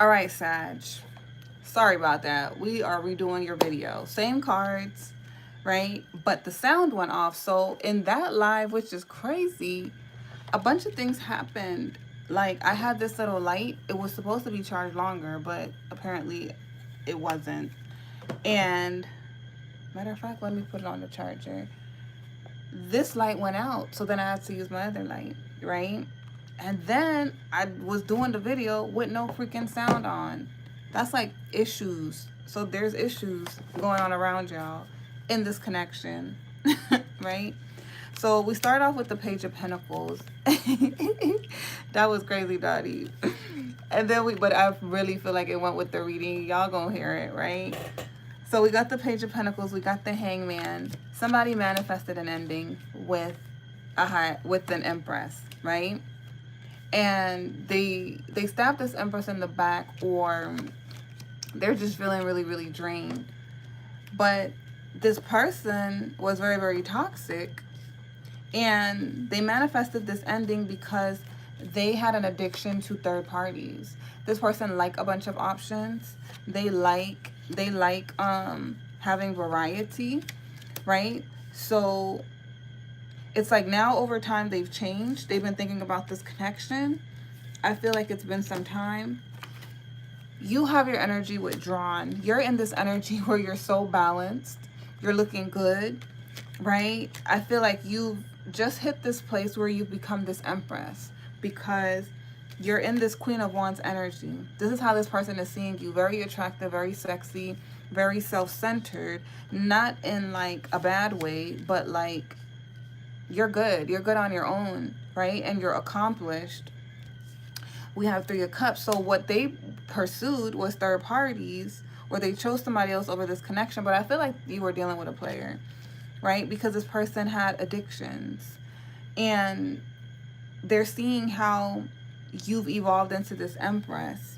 All right, Sag. Sorry about that. We are redoing your video. Same cards, right? But the sound went off. So in that live, which is crazy, a bunch of things happened. Like I had this little light. It was supposed to be charged longer, but apparently it wasn't. And matter of fact, let me put it on the charger. This light went out, so then I had to use my other light, right? And then I was doing the video with no freaking sound on. That's like issues. So there's issues going on around y'all in this connection, right? So we start off with the Page of Pentacles. That was crazy, Dottie. And then but I really feel like it went with the reading. Y'all gonna hear it, right? So we got the Page of Pentacles, we got the Hangman. Somebody manifested an ending with with an Empress, right? And they stabbed this Empress in the back, or they're just feeling really, really drained. But this person was very, very toxic, and they manifested this ending because they had an addiction to third parties. This person like a bunch of options. They like having variety, right? So it's like now over time they've changed. They've been thinking about this connection. I feel like it's been some time. You have your energy withdrawn. You're in this energy where you're so balanced. You're looking good, right? I feel like you've just hit this place where you've become this Empress because you're in this Queen of Wands energy. This is how this person is seeing you. Very attractive, very sexy, very self-centered. Not in like a bad way, but like you're good. You're good on your own, right? And you're accomplished. We have Three of Cups. So what they pursued was third parties, or they chose somebody else over this connection. But I feel like you were dealing with a player, right? Because this person had addictions. And they're seeing how you've evolved into this Empress.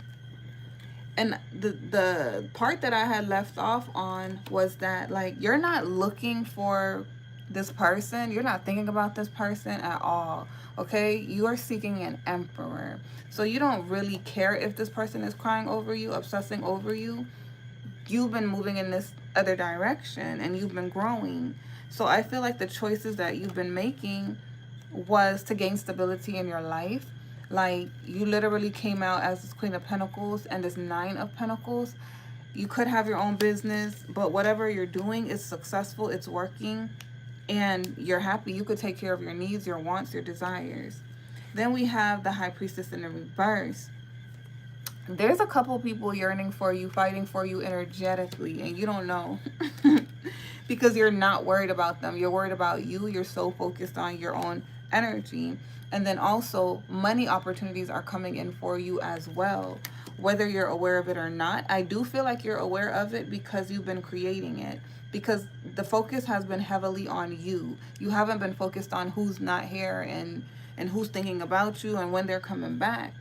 And the part that I had left off on was that, like, you're not looking for this person. You're not thinking about this person at all, okay? You are seeking an emperor. So you don't really care if this person is crying over you, obsessing over you. You've been moving in this other direction and you've been growing. So I feel like the choices that you've been making was to gain stability in your life. Like, you literally came out as this Queen of Pentacles and this Nine of Pentacles. You could have your own business, but whatever you're doing is successful, it's working, and you're happy. You could take care of your needs, your wants, your desires. Then we have the High Priestess in the reverse. There's a couple people yearning for you, fighting for you energetically, and you don't know. Because you're not worried about them. You're worried about you. You're so focused on your own energy. And then also money opportunities are coming in for you as well, whether you're aware of it or not. I do feel like you're aware of it because you've been creating it, because the focus has been heavily on you. You haven't been focused on who's not here and who's thinking about you and when they're coming back.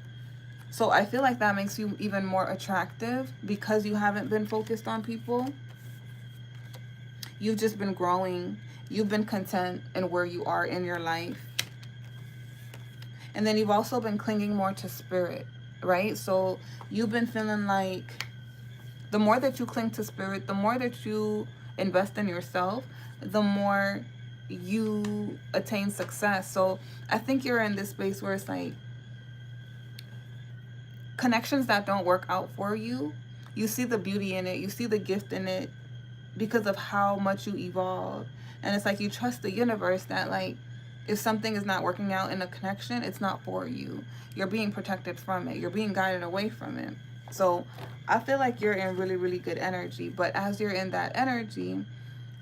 So I feel like that makes you even more attractive because you haven't been focused on people. You've just been growing. You've been content in where you are in your life. And then you've also been clinging more to spirit, right? So you've been feeling like the more that you cling to spirit, the more that you invest in yourself, the more you attain success. So I think you're in this space where it's like connections that don't work out for you, you see the beauty in it, you see the gift in it because of how much you evolve. And it's like you trust the universe that, like, if something is not working out in a connection, it's not for you. You're being protected from it. You're being guided away from it. So I feel like you're in really, really good energy. But as you're in that energy,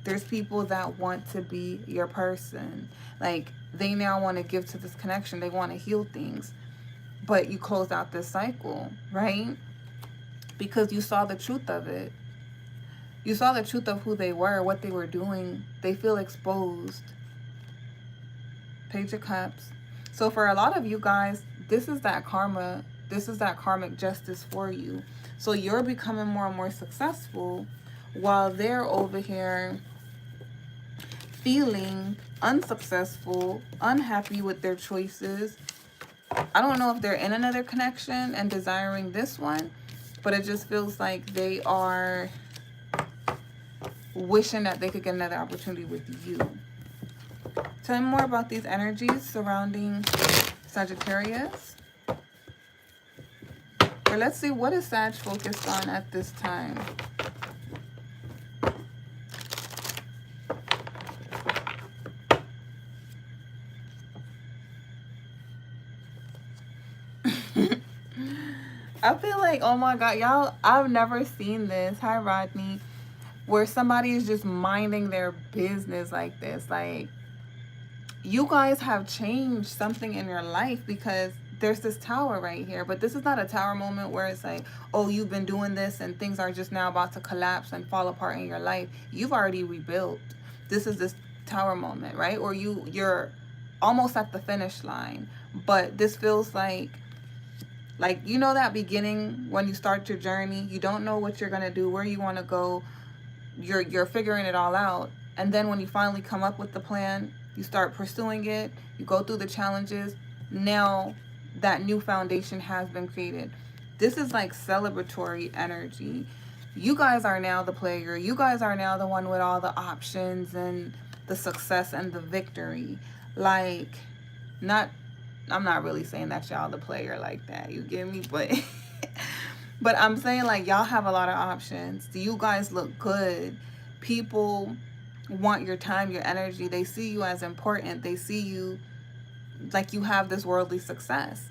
there's people that want to be your person. Like, they now want to give to this connection. They want to heal things. But you close out this cycle, right? Because you saw the truth of it. You saw the truth of who they were, what they were doing. They feel exposed. Page of Cups. So for a lot of you guys, this is that karma. This is that karmic justice for you. So you're becoming more and more successful while they're over here feeling unsuccessful, unhappy with their choices. I don't know if they're in another connection and desiring this one, but it just feels like they are wishing that they could get another opportunity with you. Tell me more about these energies surrounding Sagittarius. Or let's see, what is Sag focused on at this time? I feel like, oh my God, y'all, I've never seen this. Hi, Rodney. Where somebody is just minding their business like this. Like, you guys have changed something in your life because there's this tower right here. But this is not a tower moment where it's like, oh, you've been doing this and things are just now about to collapse and fall apart in your life. You've already rebuilt. This is this tower moment, right? Or you're almost at the finish line. But this feels like, you know, that beginning when you start your journey, you don't know what you're going to do, where you want to go. You're figuring it all out. And then when you finally come up with the plan, you start pursuing it, you go through the challenges. Now that new foundation has been created. This is like celebratory energy. You guys are now the player. You guys are now the one with all the options and the success and the victory. Like, I'm not really saying that y'all the player like that, you get me? But but I'm saying, like, y'all have a lot of options. You guys look good. People want your time, your energy. They see you as important. They see you like you have this worldly success.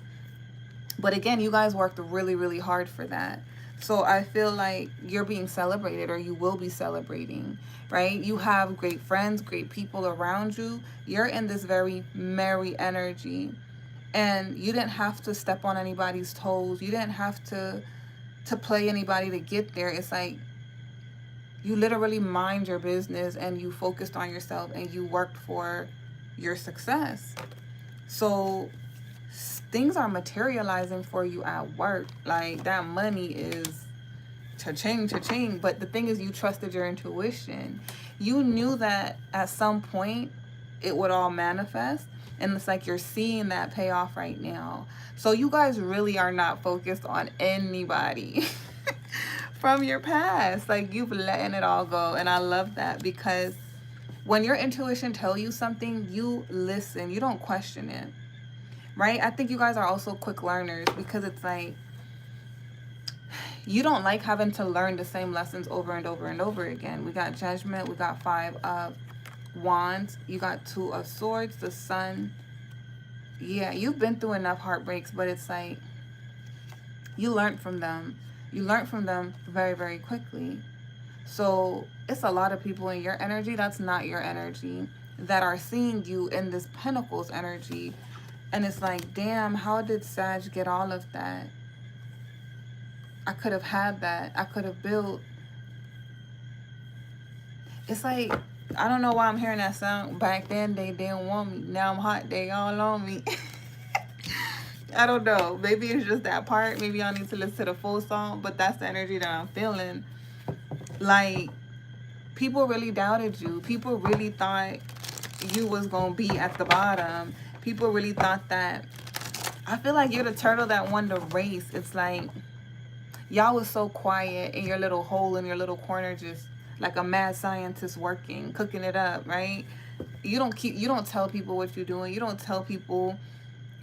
But again, you guys worked really, really hard for that. So I feel like you're being celebrated, or you will be celebrating, right? You have great friends, great people around you. You're in this very merry energy. And you didn't have to step on anybody's toes. You didn't have to play anybody to get there. It's like you literally mind your business and you focused on yourself and you worked for your success. So things are materializing for you at work. Like, that money is cha-ching, cha-ching. But the thing is, you trusted your intuition. You knew that at some point it would all manifest. And it's like you're seeing that pay off right now. So you guys really are not focused on anybody from your past. Like, you've letting it all go. And I love that, because when your intuition tells you something, you listen. You don't question it. Right? I think you guys are also quick learners, because it's like you don't like having to learn the same lessons over and over and over again. We got Judgment. We got 5 of Wands. You got 2 of Swords, the Sun. Yeah, you've been through enough heartbreaks, but it's like you learned from them. You learned from them very, very quickly. So it's a lot of people in your energy that's not your energy that are seeing you in this Pentacles energy. And it's like, damn, how did Sag get all of that? I could have had that. I could have built. It's like, I don't know why I'm hearing that sound. Back then, they didn't want me. Now I'm hot. They all on me. I don't know. Maybe it's just that part. Maybe y'all need to listen to the full song. But that's the energy that I'm feeling. Like, people really doubted you. People really thought you was going to be at the bottom. People really thought that. I feel like you're the turtle that won the race. It's like, y'all was so quiet in your little hole, in your little corner, just like a mad scientist working, cooking it up, right? You don't tell people what you're doing. You don't tell people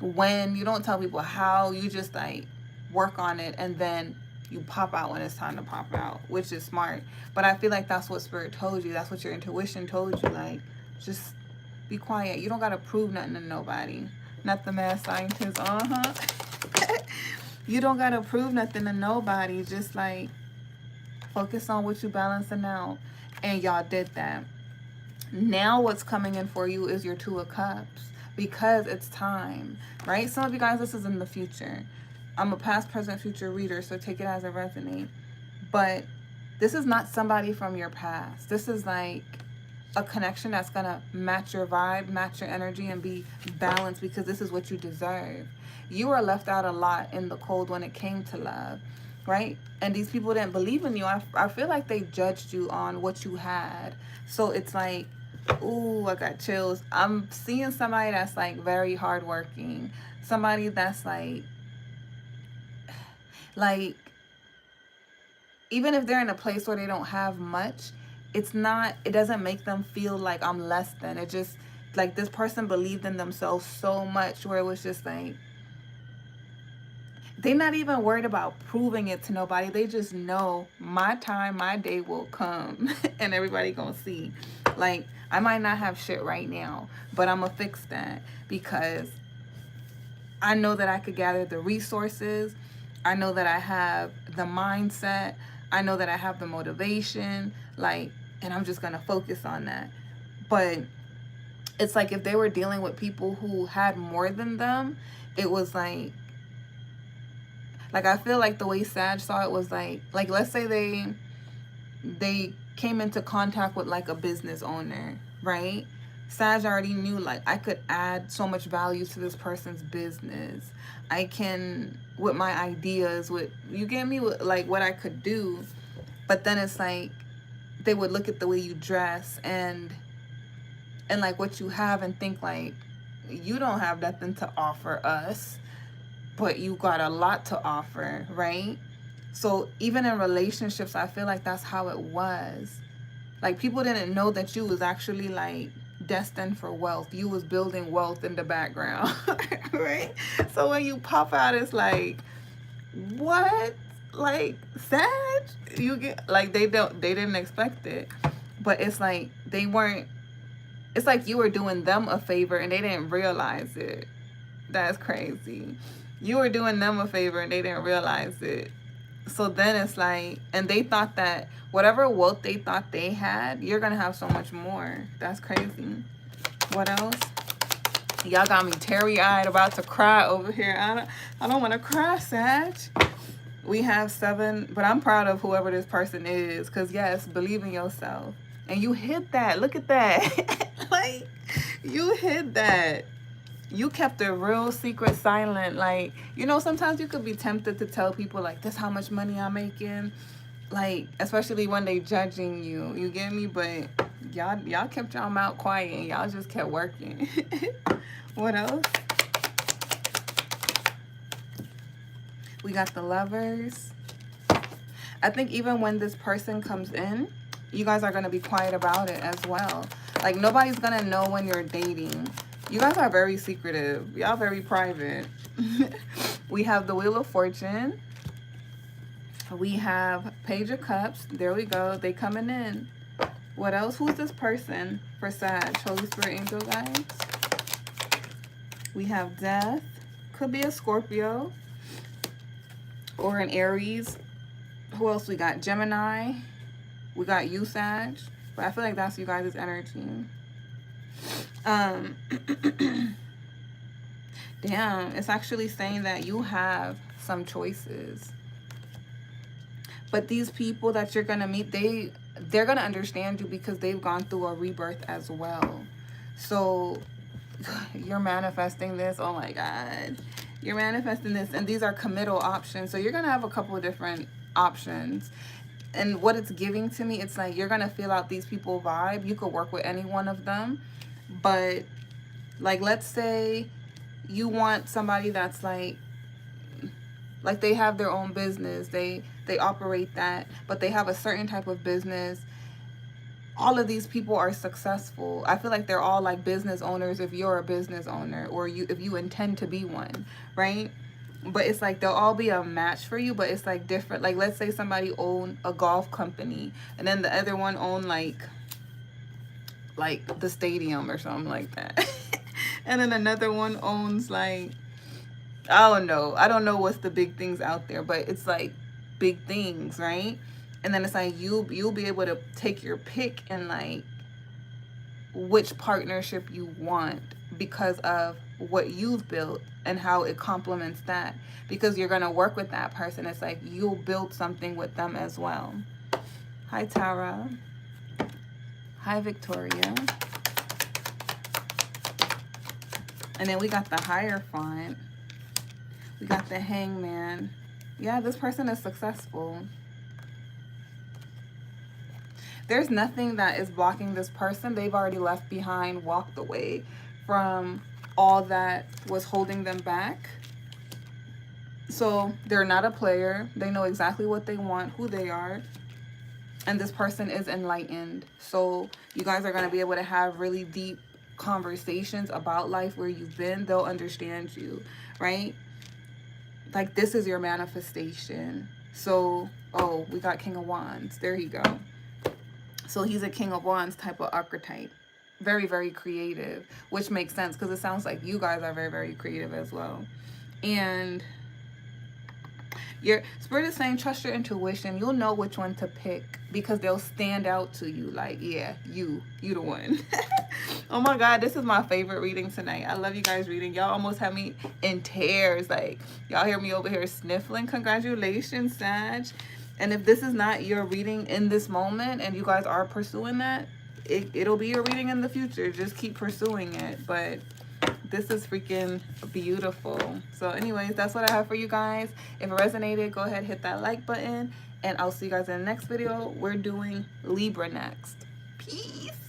when. You don't tell people how. You just like work on it, and then you pop out when it's time to pop out, which is smart. But I feel like that's what Spirit told you. That's what your intuition told you. Like, just be quiet. You don't got to prove nothing to nobody. Not the mad scientist. You don't got to prove nothing to nobody. Just like focus on what you balancing out. And y'all did that. Now what's coming in for you is your 2 of Cups, because it's time, right? Some of you guys, this is in the future. I'm a past, present, future reader, so take it as it resonates. But this is not somebody from your past. This is like a connection that's going to match your vibe, match your energy, and be balanced, because this is what you deserve. You were left out a lot in the cold when it came to love, right? And these people didn't believe in you. I feel like they judged you on what you had. So it's like, ooh, I got chills. I'm seeing somebody that's like very hardworking. Somebody that's like even if they're in a place where they don't have much, it doesn't make them feel like I'm less than. It just, like, this person believed in themselves so much where it was just like, they're not even worried about proving it to nobody. They just know my time, my day will come and everybody gonna see. Like, I might not have shit right now, but I'm gonna fix that because I know that I could gather the resources. I know that I have the mindset. I know that I have the motivation. Like, and I'm just gonna focus on that. But it's like if they were dealing with people who had more than them, it was like I feel like the way Sag saw it was like let's say they came into contact with like a business owner, right? Sag already knew like I could add so much value to this person's business. I can, with my ideas, with, you get me, with like what I could do. But then it's like they would look at the way you dress and like what you have and think like, you don't have nothing to offer us, but you got a lot to offer, right? So even in relationships, I feel like that's how it was. Like, people didn't know that you was actually like destined for wealth. You was building wealth in the background, right? So when you pop out, it's like, what? Like, Sag? You get, like, they didn't expect it. But it's like they weren't, it's like you were doing them a favor and they didn't realize it. That's crazy. You were doing them a favor and they didn't realize it. So then it's like, and they thought that whatever wealth they thought they had, you're gonna have so much more. That's crazy. What else? Y'all got me teary-eyed, about to cry over here. I don't want to cry, Sag. We have 7, but I'm proud of whoever this person is, because yes, believe in yourself. And you hid that. Look at that. Like, you hid that. You kept a real secret silent. Like, you know, sometimes you could be tempted to tell people like, this how much money I'm making, like, especially when they judging you, you get me? But y'all kept y'all mouth quiet and y'all just kept working. What else? We got the Lovers. I think even when this person comes in, you guys are going to be quiet about it as well. Like, nobody's going to know when you're dating. You guys are very secretive. Y'all very private. We have the Wheel of Fortune. We have Page of Cups. There we go. They coming in. What else? Who's this person for Sag? Holy Spirit, angel guides. We have Death. Could be a Scorpio or an Aries. Who else we got? Gemini. We got you, Sag. But I feel like that's you guys' energy. Damn, it's actually saying that you have some choices. But these people that you're gonna meet, they're gonna understand you because they've gone through a rebirth as well. So you're manifesting this. Oh my God. You're manifesting this, and these are committal options. So you're gonna have a couple of different options. And what it's giving to me, it's like you're gonna feel out these people vibe. You could work with any one of them. But like, let's say you want somebody that's like they have their own business, they operate that, but they have a certain type of business. All of these people are successful. I feel like they're all like business owners if you're a business owner, or if you intend to be one, right? But it's like they'll all be a match for you, but it's like different. Like, let's say somebody owned a golf company and then the other one owned like the stadium or something like that. And then another one owns like, I don't know what's the big things out there, but it's like big things, right? And then it's like you'll be able to take your pick and like which partnership you want because of what you've built and how it complements that, because you're going to work with that person. It's like you'll build something with them as well. Hi, Tara. Hi, Victoria. And then we got the Hierophant. We got the Hangman. Yeah, this person is successful. There's nothing that is blocking this person. They've already left behind, walked away from all that was holding them back. So they're not a player. They know exactly what they want, who they are. And this person is enlightened. So you guys are going to be able to have really deep conversations about life, where you've been. They'll understand you, right? Like, this is your manifestation. So, oh, we got King of Wands. There you go. So he's a King of Wands type of archetype. Very, very creative, which makes sense because it sounds like you guys are very, very creative as well. And your spirit is saying, trust your intuition. You'll know which one to pick because they'll stand out to you. Like, yeah, you the one. Oh my God, this is my favorite reading tonight. I love you guys reading. Y'all almost have me in tears. Like, y'all hear me over here sniffling. Congratulations, Sag. And if this is not your reading in this moment and you guys are pursuing that, it'll be your reading in the future. Just keep pursuing it. But this is freaking beautiful. So anyways, that's what I have for you guys. If it resonated, go ahead, hit that like button, and I'll see you guys in the next video. We're doing Libra next. Peace.